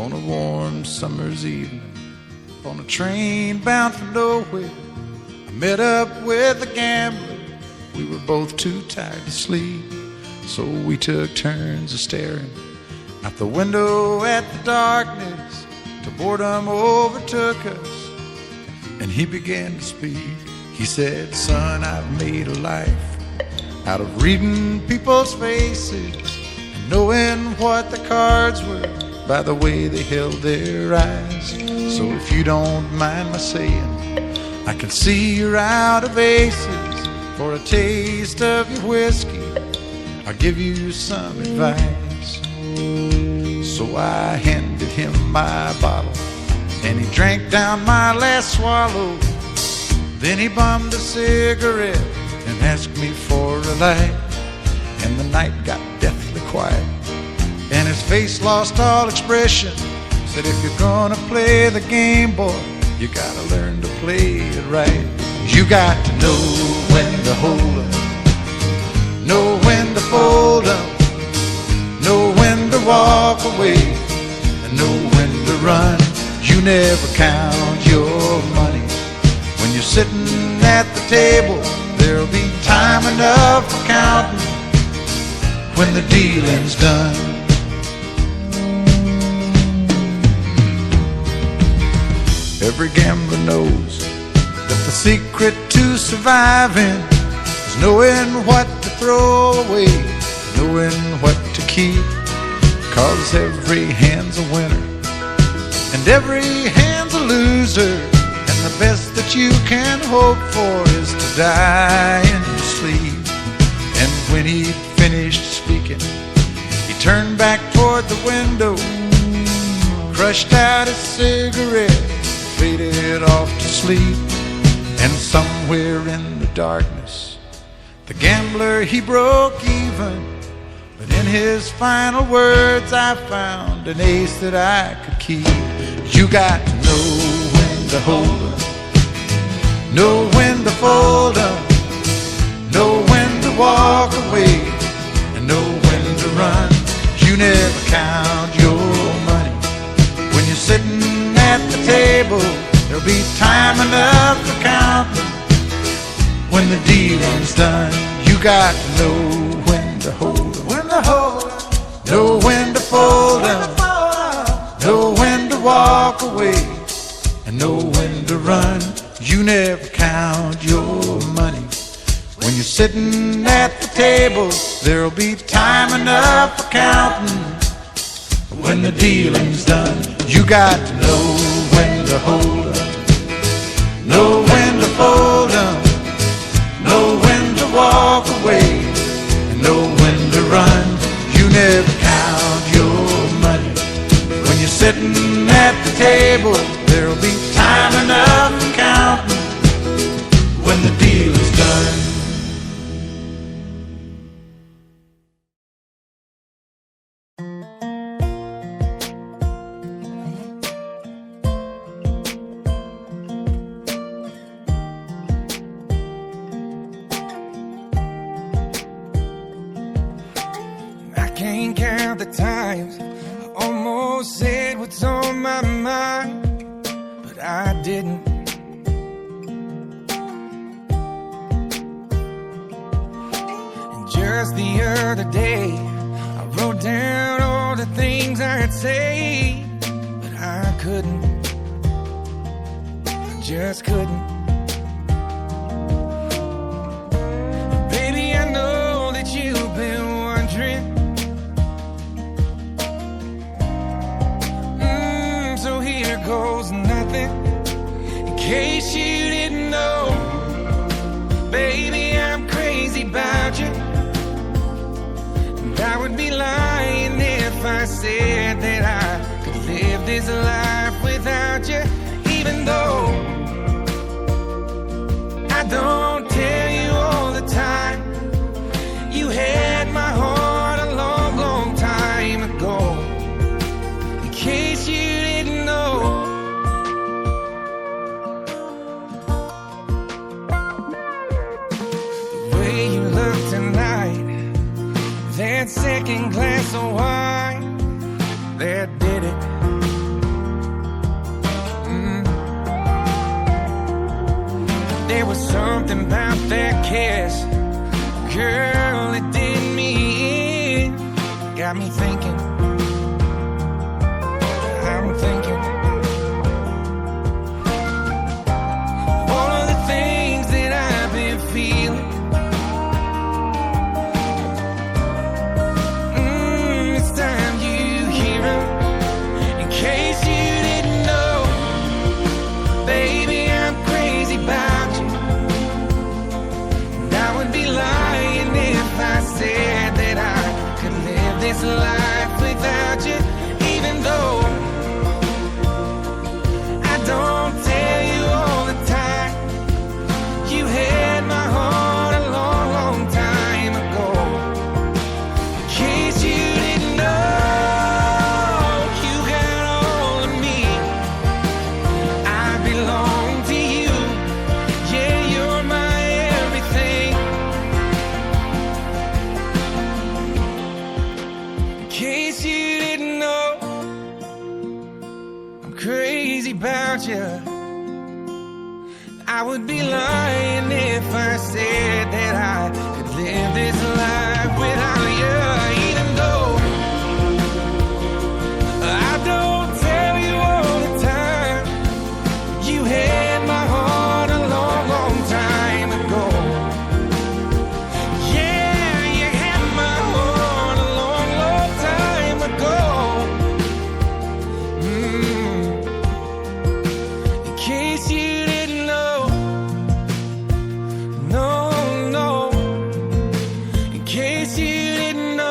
on a warm summer's evening, on a train bound for nowhere. I met up with a gambler. We were both too tired to sleep, so we took turns of staring out the window at the darkness till boredom overtook us, and he began to speak. He said, "Son, I've made a life out of reading people's faces and knowing what the cards were by the way they held their eyes. So if you don't mind my saying, I can see you're out of aces. For a taste of your whiskey, I'll give you some advice." So I handed him my bottle, and he drank down my last swallow. Then he bummed a cigarette and asked me for a light, and the night got deathly quiet, and his face lost all expression. Said, "If you're gonna play the game, boy, you gotta learn to play it right. You got to know when to hold up, know when to fold up, know when to walk away, and know when to run. You never count your money when you're sitting at the table. There'll be time enough for counting when the dealing's done." Every gambler knows that the secret to surviving is knowing what to throw away, knowing what to keep. 'Cause every hand's a winner and every hand's a loser, and the best that you can hope for is to die in your sleep. And when he'd finished speaking, he turned back toward the window, crushed out his cigarette, faded off to sleep. And somewhere in the darkness, the gambler, he broke even. But in his final words, I found an ace that I could keep. You got to know when to hold up, know when to fold up, know when to walk away, and know when to run. You never count your money when you're sitting at the table. There'll be time enough for counting when the dealing's done. You got to know when to hold up, know when to fold up, know when to walk away, and know when to run. You never count your money when you're sitting at the table. There'll be time enough for counting when the dealing's done. You got to know when to hold up, know when to fold up, know when to walk away, and know when to run. You never count your money when you're sitting at the table. There'll be time enough for counting when the deal is done. Can't count the times I almost said what's on my mind, but I didn't. And just the other day, I wrote down all the things I'd say, but I couldn't. I just couldn't. Baby, I know that you've been wondering. So here goes nothing, in case you didn't know. Baby, I'm crazy about you, and I would be lying if I said that I could live this life without you. Even though I don't tell you all the time, you had my heart a long, long time ago. In case you didn't know, the way you look tonight, that second glass of wine, that did it. something about that kiss, girl, it did me in. Got me thinking, I'm thinking all of the things that I've been feeling. It's time you hear 'em. In case you didn't know, baby, I'm crazy about you. And I would be lying if I said that I could live this life without you, even though I don't tell you all the time. You had my heart a long, long time ago. In case you didn't know, you got all of me. I belong to you. Yeah, you're my everything. In case you didn't know, I'm crazy about you. I would be lying if I said that I could live this life without you, even though I don't tell you all the time. You had my heart a long, long time ago. Yeah, you had my heart a long, long time ago. In case you didn't know, no, no. In case you didn't know.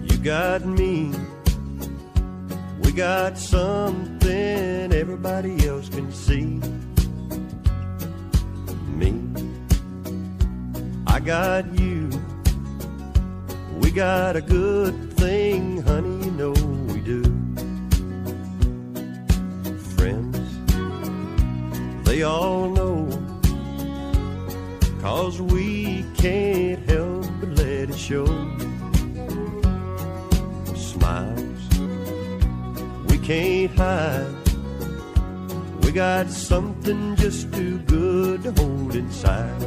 You got me. We got something everybody else can see. Me, I got you. We got a good thing, honey, you know we do. Friends, they all know, 'cause we can't help but let it show. Smiles we can't hide. We got something just too good to hold inside.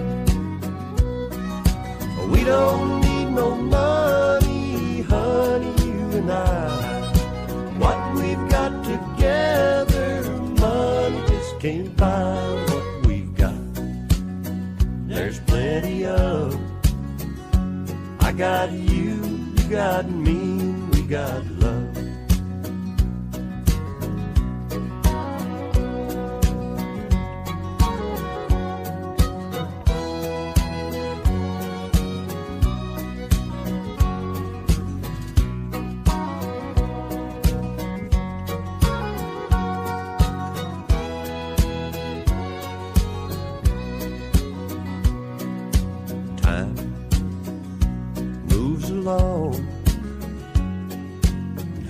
We don't need no money, honey, you and I. What we've got together, money just can't buy what we've got. There's plenty of. I got you, you got me, we got love.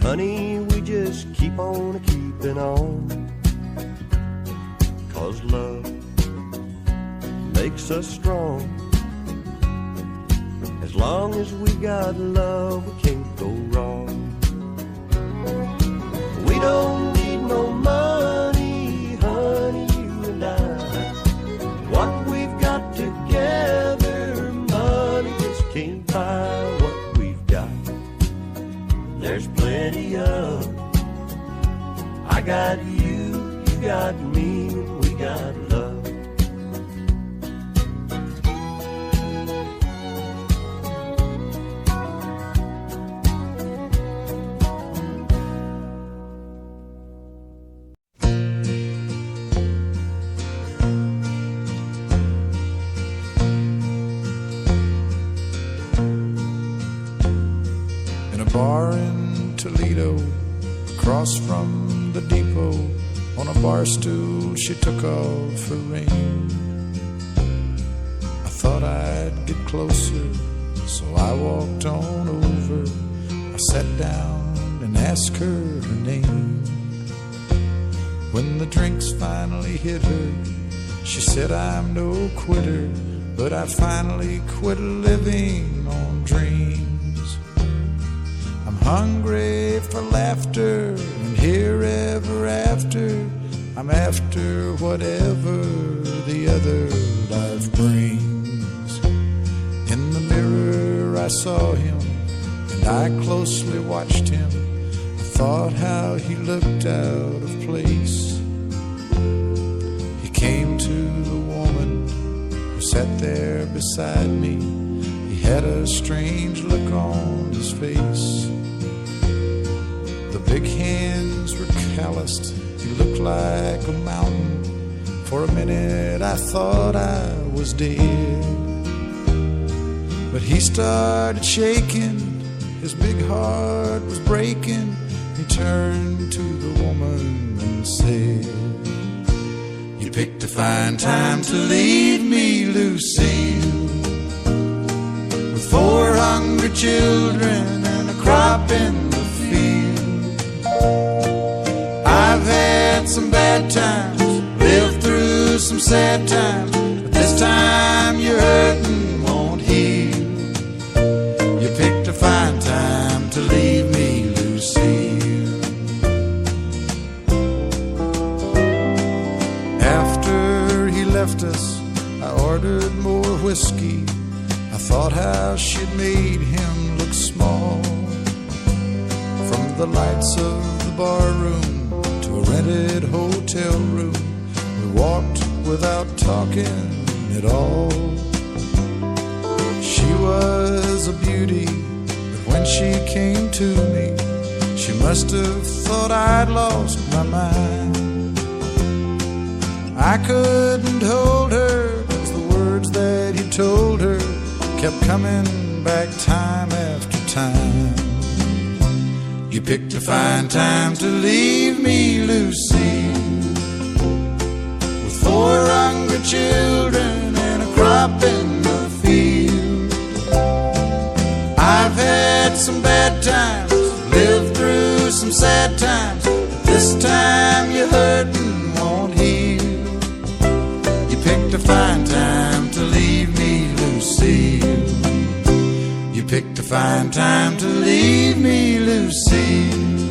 Honey, we just keep on keeping on, 'cause love makes us strong. As long as we got love, we can't go wrong. We don't need no money, honey, you and I. What we've got together, money just can't buy what we've got. There's plenty of. I got you, you got me, we got love. bar in Toledo, across from the depot. On a bar stool she took off her ring. I thought I'd get closer, so I walked on over. I sat down and asked her her name. When the drinks finally hit her, she said, I'm no quitter, but I finally quit living on dreams. I'm hungry for laughter, and here ever after, I'm after whatever the other life brings. In the mirror I saw him, and I closely watched him. I thought how he looked out of place. He came to the woman who sat there beside me. He had a strange look on his face. The big hands were calloused. He looked like a mountain. For a minute I thought I was dead. But he started shaking. His big heart was breaking. He turned to the woman and said, You picked a fine time to leave me, Lucille, with 4 hungry children and a crop in the field. I've had some bad times, lived through some sad times, but this time your hurting won't heal. You picked a fine time to leave me, Lucille. After he left us, I ordered more whiskey. I thought how she'd made him look small. From the lights of the bar room to a rented hotel room, we walked without talking at all. She was a beauty, but when she came to me, she must have thought I'd lost my mind. I couldn't hold her, 'cause the words that he told her kept coming back time after time. You picked a fine time to leave me, Lucille, with 4 hungry children and a crop in the field. I've had some bad times, lived through some sad times, but this time your hurting won't heal. You picked a fine time to leave me, Lucille. You picked a fine time to leave me, Lucille,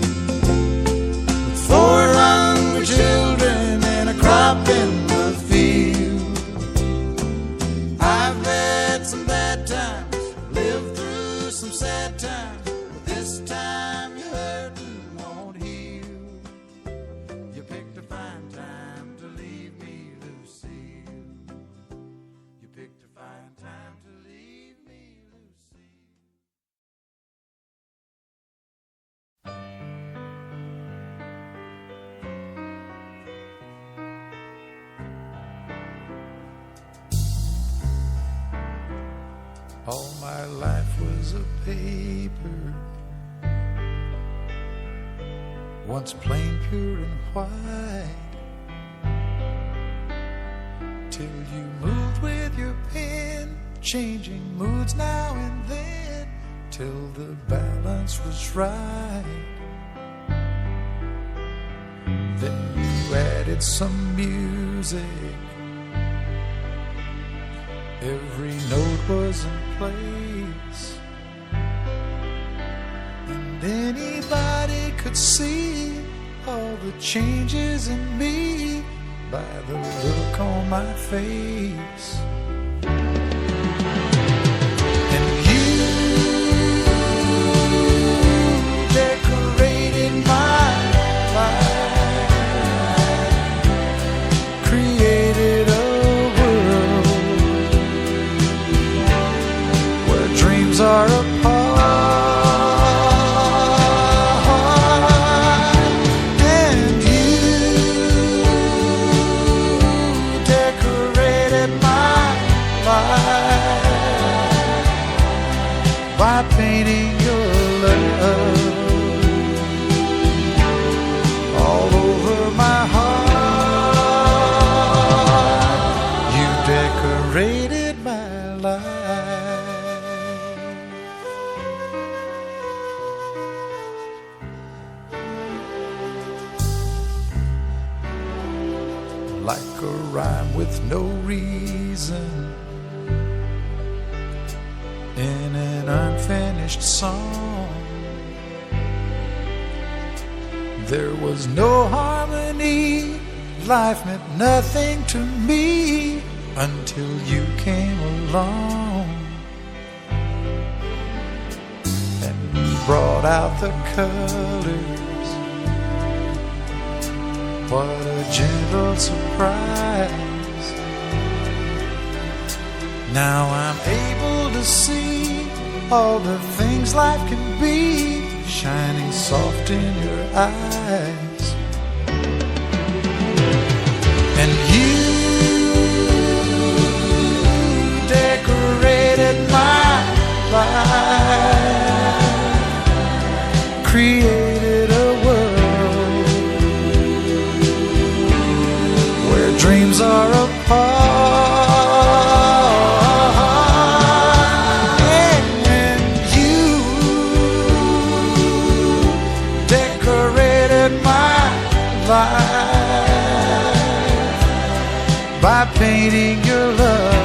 with 4 hungry children and a crop in the field. I've had some bad times, lived through some sad times, but this time your hurting won't heal. You picked a fine time to leave me, Lucille. You picked a fine time to leave me, Lucille. All my life was a paper, once plain, pure and white, till you moved with your pen, changing moods now and then, till the balance was right. Then you added some music, every note was in place, and anybody could see all the changes in me by the look on my face. And you decorated my life, created a dreams are apart, and you decorated my life by painting your love all over my heart. You decorated my life like a rhyme with no reason in an unfinished song. There was no harmony, life meant nothing to me until you came along and brought out the colors. What a gentle surprise. Now I'm able to see all the things life can be, shining soft in your eyes. And you decorated my life, created a world where dreams are apart. Life by painting your love